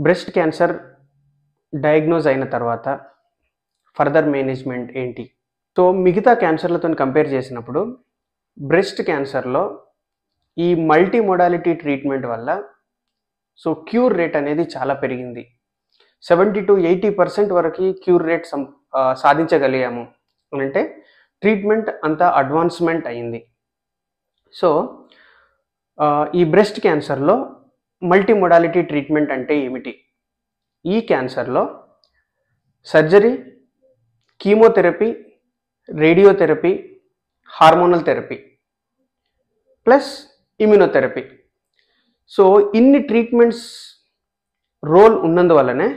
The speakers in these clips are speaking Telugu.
బ్రెస్ట్ క్యాన్సర్ డయాగ్నోజ్ అయిన తర్వాత ఫర్దర్ మేనేజ్మెంట్ ఏంటి? సో మిగతా క్యాన్సర్లతో కంపేర్ చేసినప్పుడు బ్రెస్ట్ క్యాన్సర్లో ఈ మల్టీ మోడాలిటీ ట్రీట్మెంట్ వల్ల సో క్యూర్ రేట్ అనేది చాలా పెరిగింది. 70 to 80% వరకు క్యూర్ రేట్ సాధించగలిగాము అంటే ట్రీట్మెంట్ అంతా అడ్వాన్స్మెంట్ అయింది. సో ఈ బ్రెస్ట్ క్యాన్సర్లో మల్టీ మోడాలిటీ ట్రీట్మెంట్ అంటే ఏమిటి? ఈ క్యాన్సర్లో surgery, chemotherapy, radiotherapy, hormonal therapy plus immunotherapy. So ఇన్ని ట్రీట్మెంట్స్ రోల్ ఉన్నందువల్లనే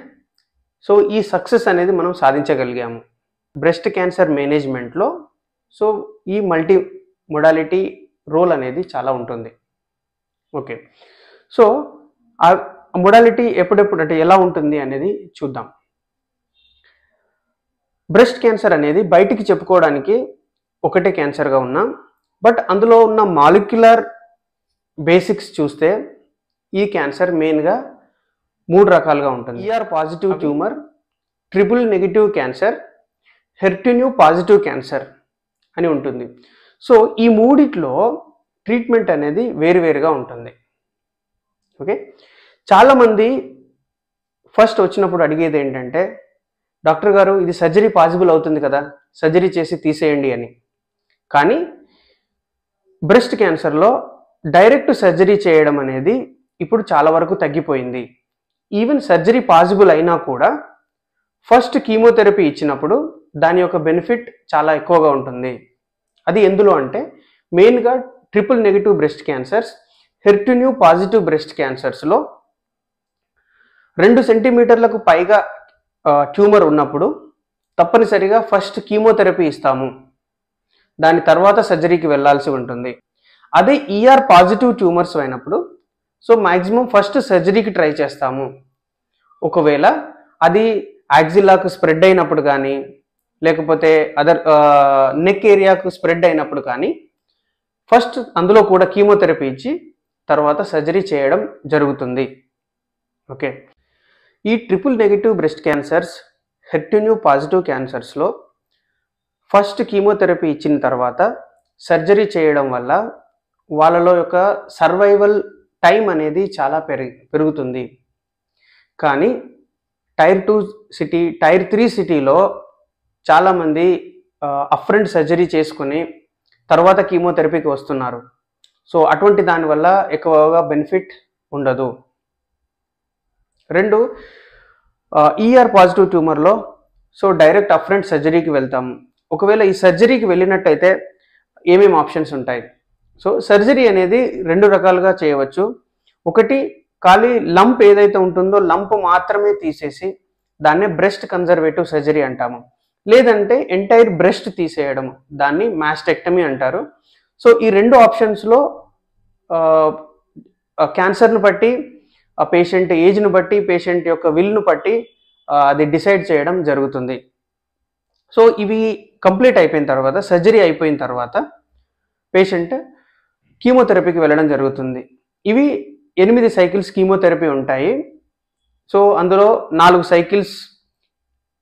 సో ఈ సక్సెస్ అనేది మనం సాధించగలిగాము. బ్రెస్ట్ క్యాన్సర్ మేనేజ్మెంట్లో సో ఈ మల్టీ మోడాలిటీ రోల్ అనేది చాలా ఉంటుంది. ఓకే, సో ఆ మోడాలిటీ ఎప్పుడెప్పుడు అంటే ఎలా ఉంటుంది అనేది చూద్దాం. బ్రెస్ట్ క్యాన్సర్ అనేది బయటికి చెప్పుకోవడానికి ఒకటే క్యాన్సర్గా ఉన్నా బట్ అందులో ఉన్న మాలిక్యులర్ బేసిక్స్ చూస్తే ఈ క్యాన్సర్ మెయిన్గా 3 రకాలుగా ఉంటుంది. ER positive tumour, triple negative cancer, HER2 positive cancer అని ఉంటుంది. సో ఈ మూడిట్లో ట్రీట్మెంట్ అనేది వేరువేరుగా ఉంటుంది. ఓకే, చాలామంది ఫస్ట్ వచ్చినప్పుడు అడిగేది ఏంటంటే, డాక్టర్ గారు ఇది సర్జరీ పాసిబుల్ అవుతుంది కదా, సర్జరీ చేసి తీసేయండి అని. కానీ బ్రెస్ట్ క్యాన్సర్లో డైరెక్ట్ సర్జరీ చేయడం అనేది ఇప్పుడు చాలా వరకు తగ్గిపోయింది. ఈవెన్ సర్జరీ పాసిబుల్ అయినా కూడా ఫస్ట్ కీమోథెరపీ ఇచ్చినప్పుడు దాని యొక్క బెనిఫిట్ చాలా ఎక్కువగా ఉంటుంది. అది ఎందులో అంటే మెయిన్గా triple negative breast cancers, HER2 positive breast క్యాన్సర్స్లో 2 సెంటీమీటర్లకు పైగా ట్యూమర్ ఉన్నప్పుడు తప్పనిసరిగా ఫస్ట్ కీమోథెరపీ ఇస్తాము, దాని తర్వాత సర్జరీకి వెళ్ళాల్సి ఉంటుంది. అదే ER పాజిటివ్ ట్యూమర్స్ అయినప్పుడు సో మ్యాక్సిమం ఫస్ట్ సర్జరీకి ట్రై చేస్తాము. ఒకవేళ అది యాక్సిల్లాకు స్ప్రెడ్ అయినప్పుడు కానీ లేకపోతే అదర్ నెక్ ఏరియాకు స్ప్రెడ్ అయినప్పుడు కానీ ఫస్ట్ అందులో కూడా కీమోథెరపీ ఇచ్చి తర్వాత సర్జరీ చేయడం జరుగుతుంది. ఓకే, ఈ triple negative breast cancers, HER2 positive క్యాన్సర్స్లో ఫస్ట్ కీమోథెరపీ ఇచ్చిన తర్వాత సర్జరీ చేయడం వల్ల వాళ్ళలో యొక్క సర్వైవల్ టైం అనేది చాలా పెరుగుతుంది. కానీ టైర్ 2 సిటీ, టైర్ 3 సిటీలో చాలామంది అప్ఫ్రంట్ సర్జరీ చేసుకుని తర్వాత కీమోథెరపీకి వస్తున్నారు. సో అటువంటి దానివల్ల ఎక్కువగా బెనిఫిట్ ఉండదు. 2, ER పాజిటివ్ ట్యూమర్లో సో డైరెక్ట్ అప్ఫ్రంట్ సర్జరీకి వెళ్తాము. ఒకవేళ ఈ సర్జరీకి వెళ్ళినట్టయితే ఏమేమి ఆప్షన్స్ ఉంటాయి? సో సర్జరీ అనేది 2 రకాలుగా చేయవచ్చు. ఒకటి, ఖాళీ లంప్ ఏదైతే ఉంటుందో లంప్ మాత్రమే తీసేసి దాన్నే బ్రెస్ట్ కన్జర్వేటివ్ సర్జరీ అంటాము. లేదంటే ఎంటైర్ బ్రెస్ట్ తీసేయడం, దాన్ని మాస్టెక్టమీ అంటారు. సో ఈ 2 ఆప్షన్స్లో క్యాన్సర్ను బట్టి, పేషెంట్ ఏజ్ను బట్టి, పేషెంట్ యొక్క విల్ను బట్టి అది డిసైడ్ చేయడం జరుగుతుంది. సో ఇవి కంప్లీట్ అయిపోయిన తర్వాత, సర్జరీ అయిపోయిన తర్వాత పేషెంట్ కీమోథెరపీకి వెళ్ళడం జరుగుతుంది. ఇవి 8 సైకిల్స్ కీమోథెరపీ ఉంటాయి. సో అందులో 4 సైకిల్స్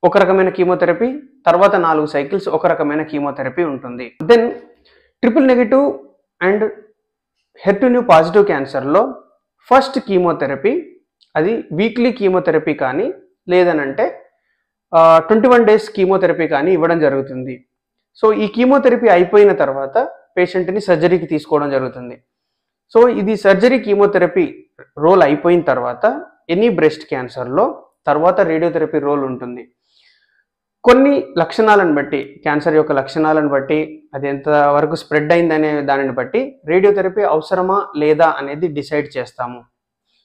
ఒక రకమైన కీమోథెరపీ, తర్వాత 4 సైకిల్స్ ఒక రకమైన కీమోథెరపీ ఉంటుంది. Then triple negative and HER2 positive క్యాన్సర్లో ఫస్ట్ కీమోథెరపీ అది వీక్లీ కీమోథెరపీ కానీ లేదనంటే 21 డేస్ కీమోథెరపీ కానీ ఇవ్వడం జరుగుతుంది. సో ఈ కీమోథెరపీ అయిపోయిన తర్వాత పేషెంట్ని సర్జరీకి తీసుకోవడం జరుగుతుంది. సో ఇది సర్జరీ కీమోథెరపీ రోల్ అయిపోయిన తర్వాత ఎనీ బ్రెస్ట్ క్యాన్సర్లో తర్వాత రేడియోథెరపీ రోల్ ఉంటుంది. కొన్ని లక్షణాలను బట్టి, క్యాన్సర్ యొక్క లక్షణాలను బట్టి, అది ఎంతవరకు స్ప్రెడ్ అయిందనే దానిని బట్టి రేడియోథెరపీ అవసరమా లేదా అనేది డిసైడ్ చేస్తాము.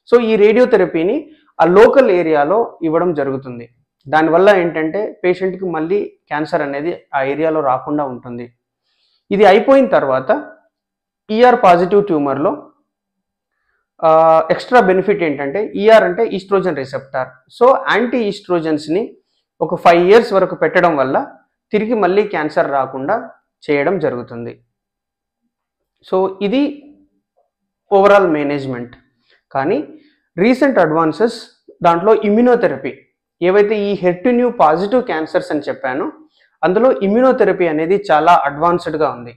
సో ఈ రేడియోథెరపీని ఆ లోకల్ ఏరియాలో ఇవ్వడం జరుగుతుంది. దానివల్ల ఏంటంటే పేషెంట్కి మళ్ళీ క్యాన్సర్ అనేది ఆ ఏరియాలో రాకుండా ఉంటుంది. ఇది అయిపోయిన తర్వాత ER పాజిటివ్ ట్యూమర్లో ఎక్స్ట్రా బెనిఫిట్ ఏంటంటే, ER అంటే ఈస్ట్రోజన్ రిసెప్టార్. సో యాంటీ ఈస్ట్రోజన్స్ని ఒక 5 years వరకు పెట్టడం వల్ల తిరిగి మళ్ళీ క్యాన్సర్ రాకుండా చేయడం జరుగుతుంది. సో ఇది ఓవరాల్ మేనేజ్మెంట్. కానీ రీసెంట్ అడ్వాన్సెస్ దాంట్లో ఇమ్యునోథెరపీ, ఏవైతే ఈ HER2 పాజిటివ్ క్యాన్సర్స్ అని చెప్పానో అందులో ఇమ్యునోథెరపీ అనేది చాలా అడ్వాన్స్డ్గా ఉంది.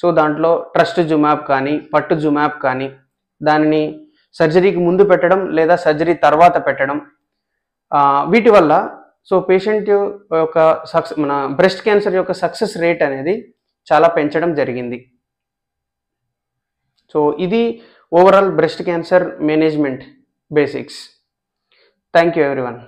సో దాంట్లో ట్రస్టుజుమాబ్ కానీ పట్టుజుమాబ్ కానీ దానిని సర్జరీకి ముందు పెట్టడం లేదా సర్జరీ తర్వాత పెట్టడం, వీటి వల్ల సో పేషెంట్ యొక్క మన బ్రెస్ట్ క్యాన్సర్ యొక్క సక్సెస్ రేట్ అనేది చాలా పెంచడం జరిగింది. సో ఇది overall breast cancer management basics. Thank you everyone.